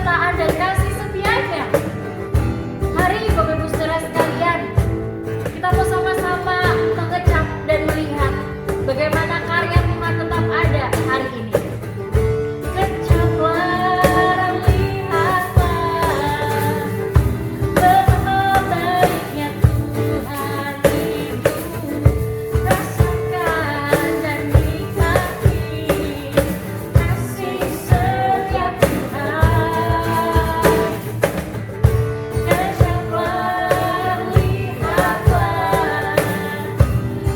penyertaan dan kasih setianya. Mari Bapak Ibu Saudara sekalian, kita bersama-sama mengecap dan melihat bagaimana karya Tuhan tetap ada hari ini. Kecaplah, lihatlah betapa baiknya Tuhan itu. Rasakan dan nikmati kasih setia Tuhan. Kecaplah, lihatlah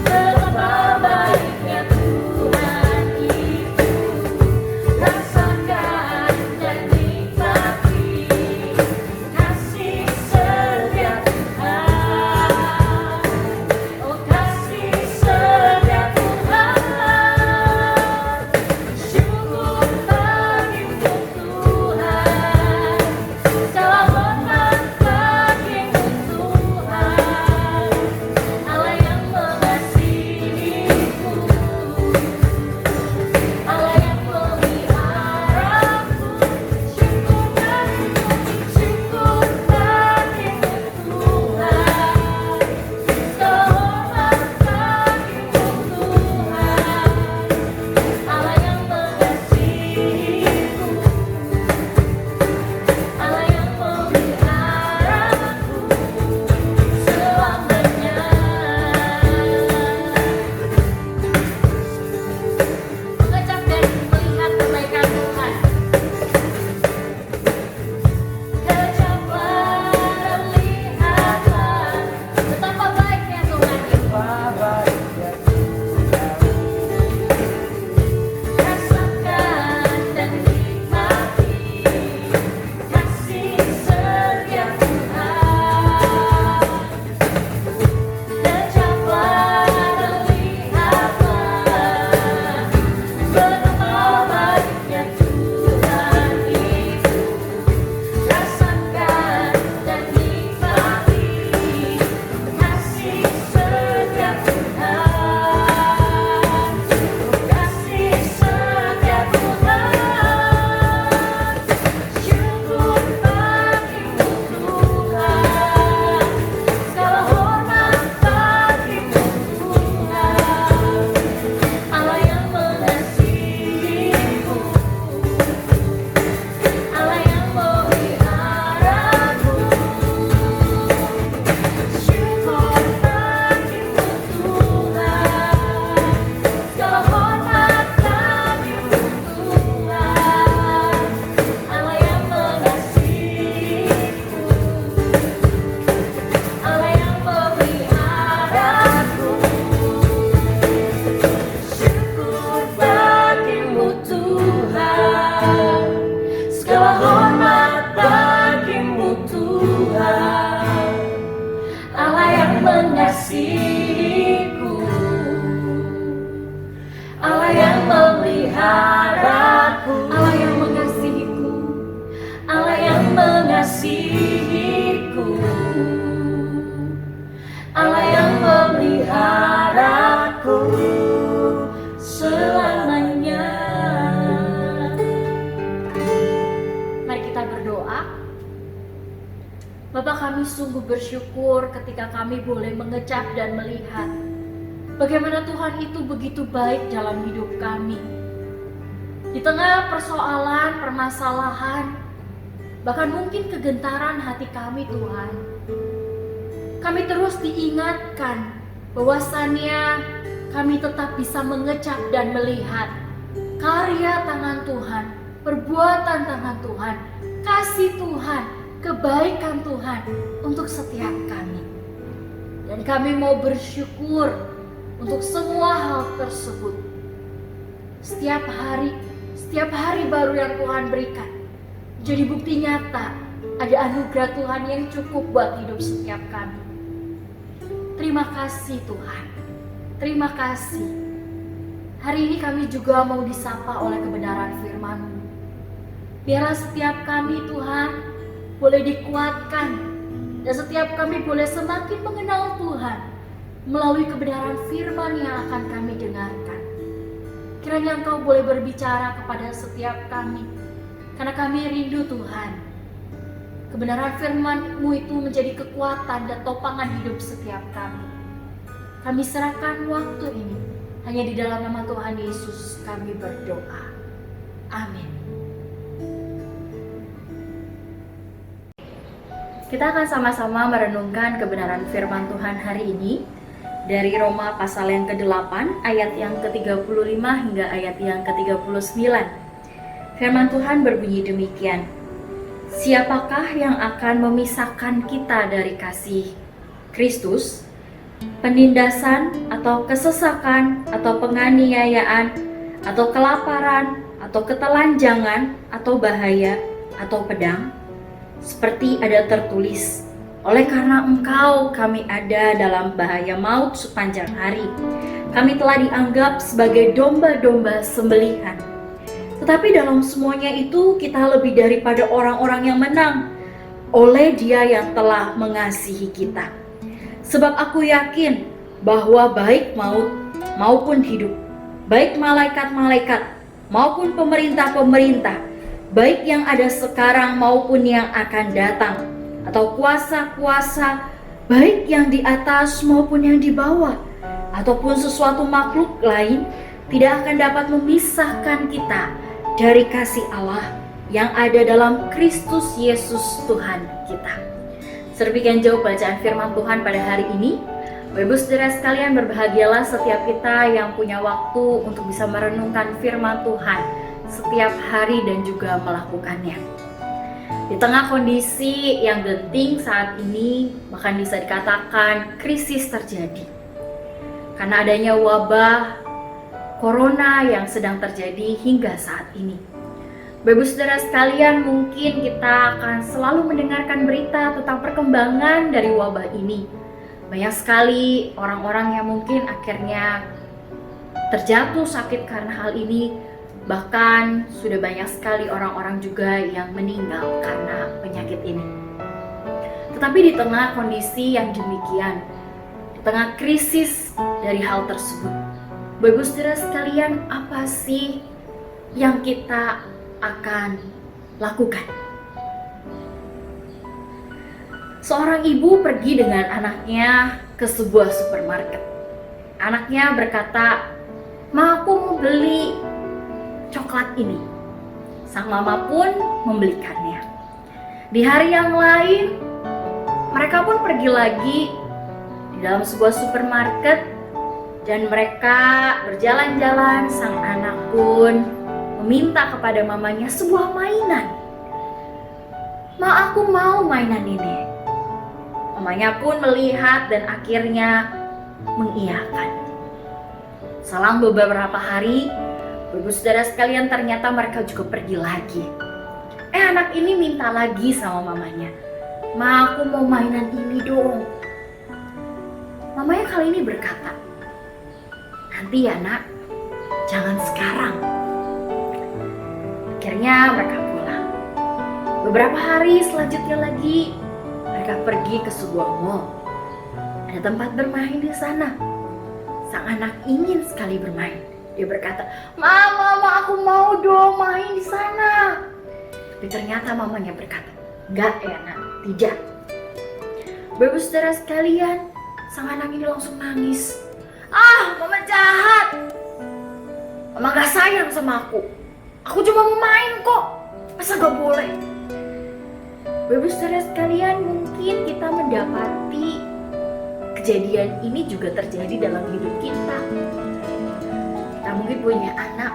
betapa baiknya Tuhan itu. Rasakan dan nikmati kasih setia Tuhan. Oh, kasih setia Tuhan. Syukur bagimu Tuhan. Segala hormat bagimu Tuhan. Allah yang mengasihiku, Allah yang meliharaku. Syukur bagimu Tuhan. Segala hormat bagimu Tuhan. Allah yang mengasihiku, Allah yang meliharaku selamanya. Mengecap dan melihat kebaikan Tuhan. Kecaplah, lihatlah betapa baiknya Tuhan itu. Rasakan dan nikmati kasih setia Tuhan. Kecaplah, lihatlah betapa baiknya Tuhan itu. Rasakan dan nikmati kasih setia Tuhan. Kasih setia Tuhan. Syukur bagimu Tuhan. Segala hormat bagimu Tuhan. Allah yang mengasihiku, Allah yang meliharaku. Syukur bagimu Tuhan. Segala hormat bagimu Tuhan. Allah yang mengasihiku, Allah yang meliharaku. Syukur bagimu Tuhan. Segala hormat bagimu Tuhan. Allah yang mengasihiku, Allah yang memeliharaku. Allah yang mengasihiku, Allah yang mengasihiku, Allah yang memeliharaku selamanya. Mari kita berdoa. Bapa, kami sungguh bersyukur ketika kami boleh mengecap dan melihat bagaimana Tuhan itu begitu baik dalam hidup kami. Di tengah persoalan, permasalahan, bahkan mungkin kegentaran hati kami Tuhan, kami terus diingatkan bahwasannya kami tetap bisa mengecap dan melihat karya tangan Tuhan, perbuatan tangan Tuhan, kasih Tuhan, kebaikan Tuhan untuk setiap kami. Dan kami mau bersyukur untuk semua hal tersebut. Setiap hari baru yang Tuhan berikan jadi bukti nyata ada anugerah Tuhan yang cukup buat hidup setiap kami. Terima kasih Tuhan, terima kasih. Hari ini kami juga mau disapa oleh kebenaran firman-Mu. Biarlah setiap kami Tuhan boleh dikuatkan, dan setiap kami boleh semakin mengenal Tuhan melalui kebenaran firman yang akan kami dengarkan. Kiranya Engkau boleh berbicara kepada setiap kami. Karena kami rindu Tuhan, kebenaran firman-Mu itu menjadi kekuatan dan topangan hidup setiap kami. Kami serahkan waktu ini, hanya di dalam nama Tuhan Yesus kami berdoa. Amin. Kita akan sama-sama merenungkan kebenaran firman Tuhan hari ini dari Roma pasal yang ke-8 ayat yang ke-35 hingga ayat yang ke-39. Firman Tuhan berbunyi demikian. Siapakah yang akan memisahkan kita dari kasih Kristus? Penindasan atau kesesakan atau penganiayaan atau kelaparan atau ketelanjangan atau bahaya atau pedang? Seperti ada tertulis, oleh karena Engkau kami ada dalam bahaya maut sepanjang hari. Kami telah dianggap sebagai domba-domba sembelihan. Tetapi dalam semuanya itu kita lebih daripada orang-orang yang menang oleh Dia yang telah mengasihi kita. Sebab aku yakin bahwa baik maut maupun hidup, baik malaikat-malaikat maupun pemerintah-pemerintah, baik yang ada sekarang maupun yang akan datang, atau kuasa-kuasa, baik yang di atas maupun yang di bawah, ataupun sesuatu makhluk lain, tidak akan dapat memisahkan kita dari kasih Allah yang ada dalam Kristus Yesus Tuhan kita. Sedemikian jauh bacaan firman Tuhan pada hari ini. Bapak Ibu Saudara sekalian, berbahagialah setiap kita yang punya waktu untuk bisa merenungkan firman Tuhan setiap hari dan juga melakukannya. Di tengah kondisi yang genting saat ini, bahkan bisa dikatakan krisis terjadi. Karena adanya wabah corona yang sedang terjadi hingga saat ini. Bapak Ibu Saudara sekalian, mungkin kita akan selalu mendengarkan berita tentang perkembangan dari wabah ini. Banyak sekali orang-orang yang mungkin akhirnya terjatuh sakit karena hal ini. Bahkan sudah banyak sekali orang-orang juga yang meninggal karena penyakit ini. Tetapi di tengah kondisi yang demikian, di tengah krisis dari hal tersebut, Bapak Ibu Saudara sekalian, apa sih yang kita akan lakukan? Seorang ibu pergi dengan anaknya ke sebuah supermarket. Anaknya berkata, "Ma, aku mau beli coklat ini." Sang mama pun membelikannya. Di hari yang lain, mereka pun pergi lagi di dalam sebuah supermarket dan mereka berjalan-jalan. Sang anak pun meminta kepada mamanya sebuah mainan. "Ma, aku mau mainan ini." Mamanya pun melihat dan akhirnya mengiyakan. Selang beberapa hari, Ibu Saudara sekalian, ternyata mereka juga pergi lagi. Anak ini minta lagi sama mamanya, "Ma, aku mau mainan ini dong." Mamanya kali ini berkata, "Nanti ya nak, jangan sekarang." Akhirnya mereka pulang. Beberapa hari selanjutnya lagi, mereka pergi ke sebuah mall. Ada tempat bermain di sana. Sang anak ingin sekali bermain. Dia berkata, Mama, aku mau dong main di sana." Tapi ternyata mamanya berkata, "Enggak ya nak, tidak." Bapak Ibu Saudara sekalian, sang anak ini langsung nangis. Mama jahat. Mama gak sayang sama aku. Aku cuma mau main kok. Masa gak boleh? Bapak Ibu Saudara sekalian, mungkin kita mendapati kejadian ini juga terjadi dalam hidup kita. Kita mungkin punya anak,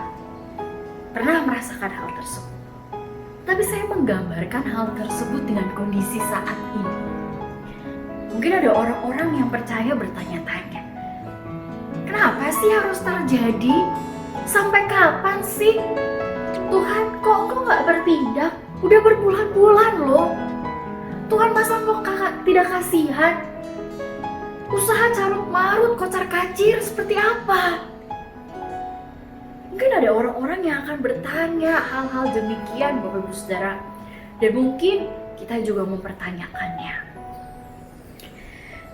pernah merasakan hal tersebut. Tapi saya menggambarkan hal tersebut dengan kondisi saat ini. Mungkin ada orang-orang yang percaya bertanya-tanya, kenapa sih harus terjadi? Sampai kapan sih? Tuhan, kok engkau gak bertindak? Udah berbulan-bulan loh. Tuhan masa kok tidak kasihan? Usaha carut marut, kocar kacir seperti apa? Mungkin ada orang-orang yang akan bertanya hal-hal demikian, Bapak Ibu Saudara. Dan mungkin kita juga mempertanyakannya.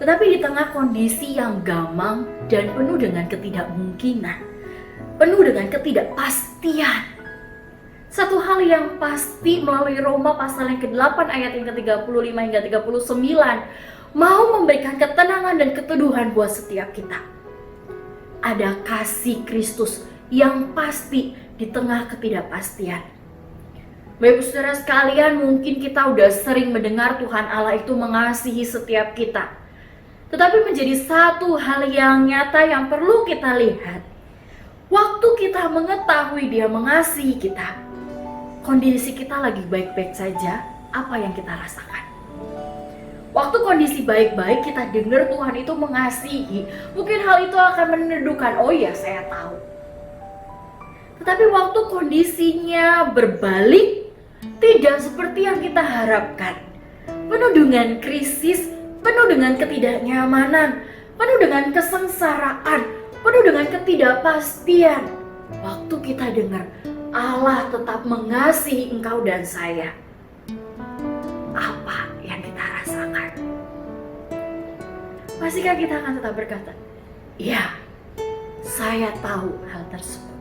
Tetapi di tengah kondisi yang gamang dan penuh dengan ketidakmungkinan, penuh dengan ketidakpastian, Satu hal yang pasti melalui Roma pasal yang ke-8 ayat yang ke-35 hingga 39 mau memberikan ketenangan dan keteduhan buat setiap kita. Ada kasih Kristus yang pasti di tengah ketidakpastian. Bapak saudara sekalian, mungkin kita udah sering mendengar Tuhan Allah itu mengasihi setiap kita. Tetapi menjadi satu hal yang nyata yang perlu kita lihat. Waktu kita mengetahui Dia mengasihi kita, kondisi kita lagi baik-baik saja, apa yang kita rasakan? Waktu kondisi baik-baik kita dengar Tuhan itu mengasihi, mungkin hal itu akan meneduhkan, oh ya saya tahu. Tetapi waktu kondisinya berbalik, tidak seperti yang kita harapkan. Penuh dengan krisis, penuh dengan ketidaknyamanan, penuh dengan kesengsaraan, penuh dengan ketidakpastian. Waktu kita dengar Allah tetap mengasihi engkau dan saya, apa yang kita rasakan? Pastikan kita akan tetap berkata, ya, saya tahu hal tersebut.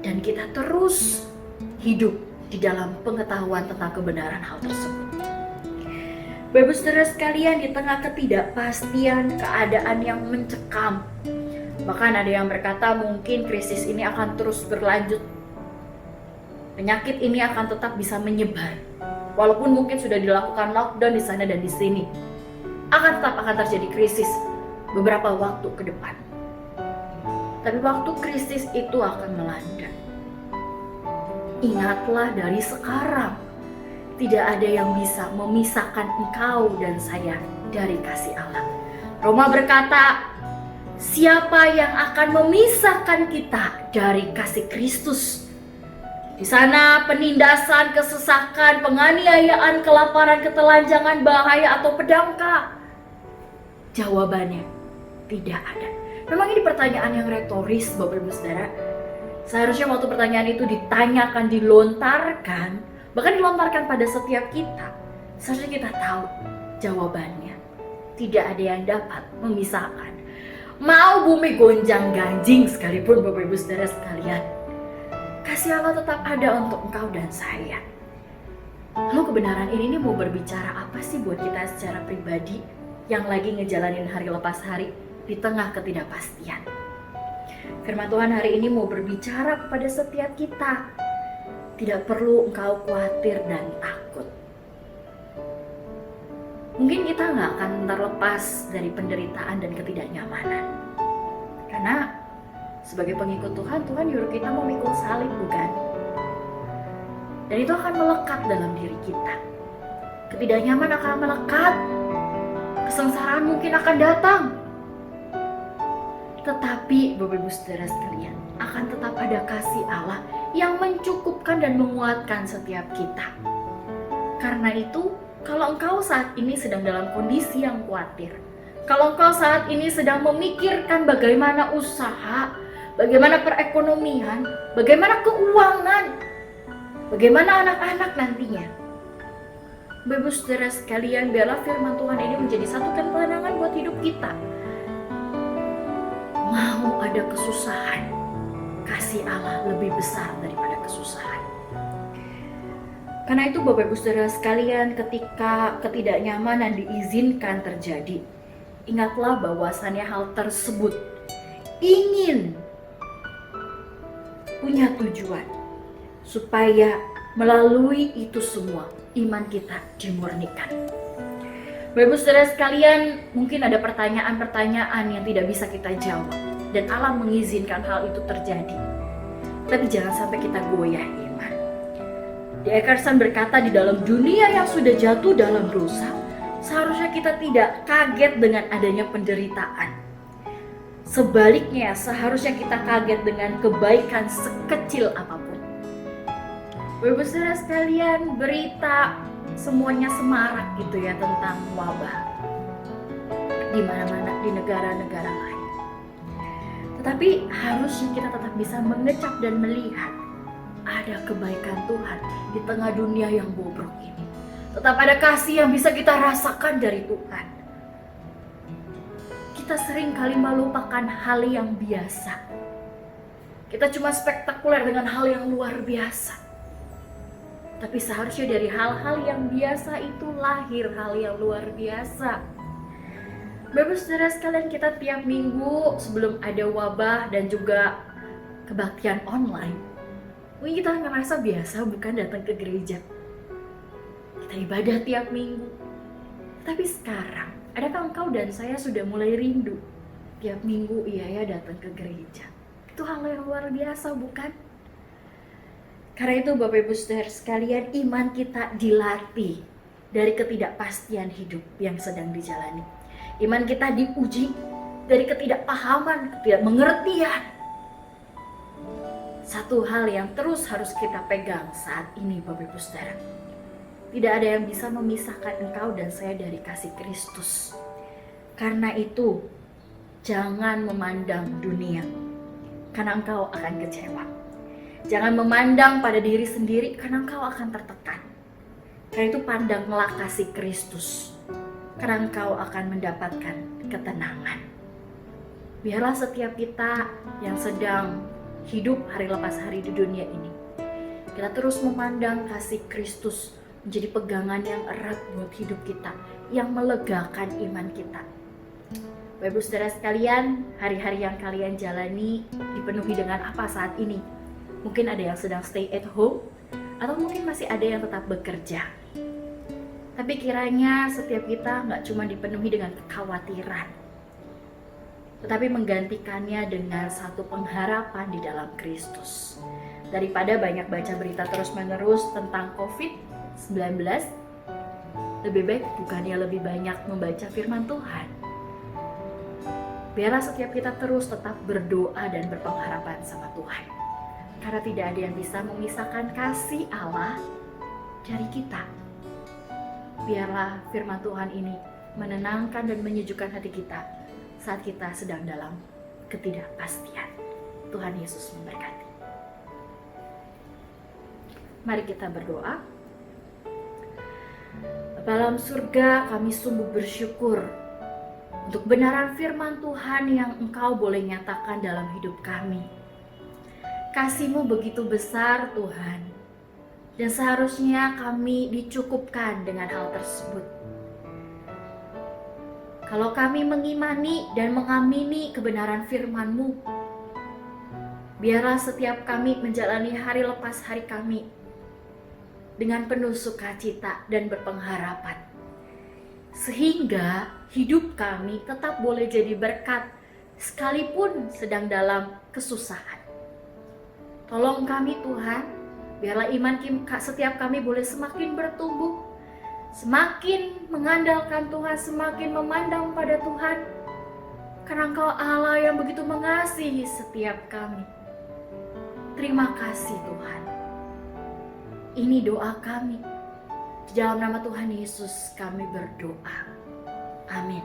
Dan kita terus hidup di dalam pengetahuan tentang kebenaran hal tersebut. Bapak saudara sekalian, di tengah ketidakpastian, keadaan yang mencekam, bahkan ada yang berkata mungkin krisis ini akan terus berlanjut. Penyakit ini akan tetap bisa menyebar. Walaupun mungkin sudah dilakukan lockdown di sana dan di sini, akan terjadi krisis beberapa waktu ke depan. Tapi waktu krisis itu akan melanda, ingatlah dari sekarang, tidak ada yang bisa memisahkan engkau dan saya dari kasih Allah. Roma berkata, siapa yang akan memisahkan kita dari kasih Kristus? Di sana penindasan, kesesakan, penganiayaan, kelaparan, ketelanjangan, bahaya atau pedangkah? Jawabannya tidak ada. Memang ini pertanyaan yang retoris, Bapak Ibu Saudara. Seharusnya waktu pertanyaan itu ditanyakan, dilontarkan, bahkan dilontarkan pada setiap kita, seharusnya kita tahu jawabannya. Tidak ada yang dapat memisahkan. Mau bumi gonjang ganjing sekalipun, Bapak Ibu Saudara sekalian, kasih Allah tetap ada untuk engkau dan saya. Lalu kebenaran ini mau berbicara apa sih buat kita secara pribadi yang lagi ngejalanin hari lepas hari di tengah ketidakpastian? Firman Tuhan hari ini mau berbicara kepada setiap kita. Tidak perlu engkau khawatir dan takut. Mungkin kita gak akan terlepas dari penderitaan dan ketidaknyamanan. Karena sebagai pengikut Tuhan, Tuhan nyuruh kita memikul salib, bukan? Dan itu akan melekat dalam diri kita. Ketidaknyamanan akan melekat. Kesengsaraan mungkin akan datang. Tetapi Bapak Ibu Saudara sekalian, akan tetap ada kasih Allah yang mencukupkan dan menguatkan setiap kita. Karena itu, kalau engkau saat ini sedang dalam kondisi yang khawatir, kalau engkau saat ini sedang memikirkan bagaimana usaha, bagaimana perekonomian, bagaimana keuangan, bagaimana anak-anak nantinya, Bapak Ibu Saudara sekalian, biarlah firman Tuhan ini menjadi satu ketenangan buat hidup kita. Mau ada kesusahan, kasih Allah lebih besar daripada kesusahan. Karena itu Bapak Ibu Saudara sekalian, ketika ketidaknyamanan diizinkan terjadi, ingatlah bahwasannya hal tersebut ingin punya tujuan, supaya melalui itu semua iman kita dimurnikan. Bapak Ibu Saudara sekalian, mungkin ada pertanyaan-pertanyaan yang tidak bisa kita jawab, dan Allah mengizinkan hal itu terjadi. Tapi jangan sampai kita goyah iman. D. Eckerson berkata, di dalam dunia yang sudah jatuh dalam dosa, seharusnya kita tidak kaget dengan adanya penderitaan. Sebaliknya, seharusnya kita kaget dengan kebaikan sekecil apapun. Bapak Ibu Saudara sekalian, berita semuanya semarak gitu ya tentang wabah di mana-mana di negara-negara lain. Tetapi harusnya kita tetap bisa mengecap dan melihat ada kebaikan Tuhan di tengah dunia yang bobrok ini. Tetap ada kasih yang bisa kita rasakan dari Tuhan. Kita sering kali melupakan hal yang biasa. Kita cuma spektakuler dengan hal yang luar biasa. Tapi seharusnya dari hal-hal yang biasa itu lahir hal yang luar biasa. Bapak saudara sekalian, kita tiap minggu sebelum ada wabah dan juga kebaktian online, mungkin kita ngerasa biasa bukan datang ke gereja. Kita ibadah tiap minggu. Tapi sekarang, adakah engkau dan saya sudah mulai rindu tiap minggu ya datang ke gereja? Itu hal yang luar biasa bukan? Karena itu Bapak Ibu Saudara sekalian, iman kita dilatih dari ketidakpastian hidup yang sedang dijalani. Iman kita diuji dari ketidakpahaman, ketidakmengertian. Satu hal yang terus harus kita pegang saat ini Bapak Ibu Saudara. Tidak ada yang bisa memisahkan engkau dan saya dari kasih Kristus. Karena itu, jangan memandang dunia, karena engkau akan kecewa. Jangan memandang pada diri sendiri, karena engkau akan tertekan. Karena itu pandanglah kasih Kristus, karena engkau akan mendapatkan ketenangan. Biarlah setiap kita yang sedang hidup hari lepas hari di dunia ini, kita terus memandang kasih Kristus menjadi pegangan yang erat buat hidup kita, yang melegakan iman kita. Bapak Ibu Saudara sekalian, hari-hari yang kalian jalani dipenuhi dengan apa saat ini? Mungkin ada yang sedang stay at home, atau mungkin masih ada yang tetap bekerja. Tapi kiranya setiap kita nggak cuma dipenuhi dengan kekhawatiran, tetapi menggantikannya dengan satu pengharapan di dalam Kristus. Daripada banyak baca berita terus-menerus tentang COVID-19, lebih baik bukannya lebih banyak membaca firman Tuhan. Biarlah setiap kita terus tetap berdoa dan berpengharapan sama Tuhan. Karena tidak ada yang bisa memisahkan kasih Allah dari kita. Biarlah firman Tuhan ini menenangkan dan menyejukkan hati kita saat kita sedang dalam ketidakpastian. Tuhan Yesus memberkati. Mari kita berdoa. Bapa dalam surga, kami sungguh bersyukur untuk kebenaran firman Tuhan yang Engkau boleh nyatakan dalam hidup kami. Kasih-Mu begitu besar Tuhan, dan seharusnya kami dicukupkan dengan hal tersebut. Kalau kami mengimani dan mengamini kebenaran firman-Mu, biarlah setiap kami menjalani hari lepas hari kami dengan penuh sukacita dan berpengharapan, sehingga hidup kami tetap boleh jadi berkat sekalipun sedang dalam kesusahan. Tolong kami Tuhan, biarlah iman setiap kami boleh semakin bertumbuh, semakin mengandalkan Tuhan, semakin memandang pada Tuhan, karena Engkau Allah yang begitu mengasihi setiap kami. Terima kasih Tuhan. Ini doa kami. Di dalam nama Tuhan Yesus kami berdoa. Amin.